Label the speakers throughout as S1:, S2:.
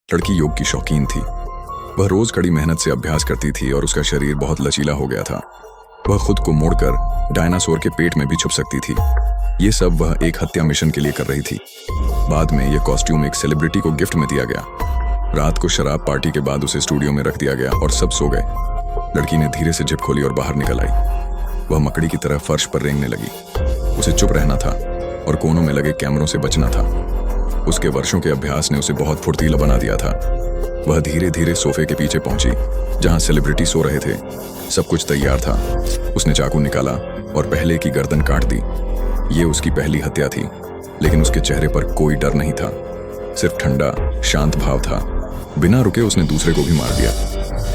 S1: लड़की योग की शौकीन थी। वह रोज कड़ी मेहनत से अभ्यास करती थी और उसका शरीर बहुत लचीला हो गया था। वह खुद को मोड़कर डायनासोर के पेट में भी छुप सकती थी। ये सब वह एक हत्या मिशन के लिए कर रही थी। बाद में यह कॉस्ट्यूम एक सेलिब्रिटी को गिफ्ट में दिया गया। रात को शराब पार्टी के बाद उसे स्टूडियो में रख दिया गया और सब सो गए। लड़की ने धीरे से जिप खोली और बाहर निकल आई। वह मकड़ी की तरह फर्श पर रेंगने लगी। उसे चुप रहना था और कोनों में लगे कैमरों से बचना था। उसके वर्षों के अभ्यास ने उसे बहुत फुर्तीला बना दिया था। वह धीरे धीरे सोफे के पीछे पहुंची जहां सेलिब्रिटी सो रहे थे। सब कुछ तैयार था। उसने चाकू निकाला और पहले की गर्दन काट दी। ये उसकी पहली हत्या थी, लेकिन उसके चेहरे पर कोई डर नहीं था, सिर्फ ठंडा शांत भाव था। बिना रुके उसने दूसरे को भी मार दिया।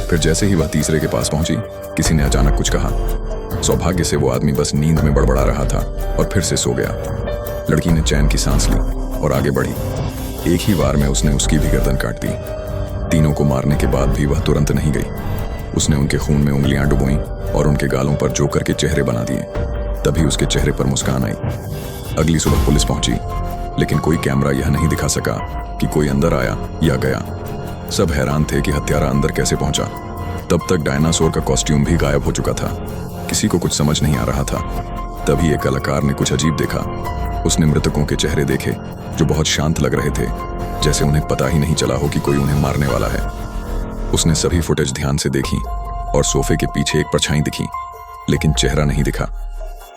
S1: फिर जैसे ही वह तीसरे के पास पहुंची, किसी ने अचानक कुछ कहा। सौभाग्य से वो आदमी बस नींद में बड़बड़ा रहा था और फिर से सो गया। लड़की ने चैन की सांस ली और आगे बढ़ी। एक ही वार में उसने उसकी भी गर्दन काट दी। तीनों को मारने के बाद भी वह तुरंत नहीं गई। उसने उनके खून में उंगलियां डुबोईं और उनके गालों पर जोकर के चेहरे बना दिए। तभी उसके चेहरे पर मुस्कान आई। अगली सुबह पुलिस पहुंची, लेकिन कोई कैमरा यह नहीं दिखा सका कि कोई अंदर आया या गया। सब हैरान थे कि हत्यारा अंदर कैसे पहुंचा। तब तक डायनासोर का कॉस्ट्यूम भी गायब हो चुका था। किसी को कुछ समझ नहीं आ रहा था। तभी एक कलाकार ने कुछ अजीब देखा। उसने मृतकों के चेहरे देखे जो बहुत शांत लग रहे थे, जैसे उन्हें पता ही नहीं चला हो कि कोई उन्हें मारने वाला है। उसने सभी फुटेज ध्यान से देखी और सोफे के पीछे एक परछाई दिखी, लेकिन चेहरा नहीं दिखा।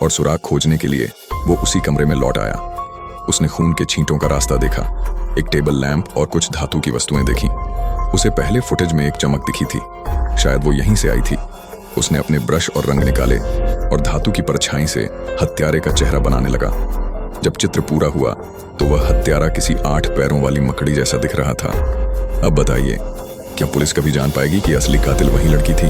S1: और सुराग खोजने के लिए वो उसी कमरे में लौट आया। उसने खून के छींटों का रास्ता देखा, एक टेबल लैंप और कुछ धातु की वस्तुएं देखी। उसे पहले फुटेज में एक चमक दिखी थी, शायद वो यहीं से आई थी। उसने अपने ब्रश और रंग निकाले और धातु की परछाई से हत्यारे का चेहरा बनाने लगा। जब चित्र पूरा हुआ तो वह हत्यारा किसी 8 पैरों वाली मकड़ी जैसा दिख रहा था। अब बताइए, क्या पुलिस कभी जान पाएगी कि असली कातिल वही लड़की थी?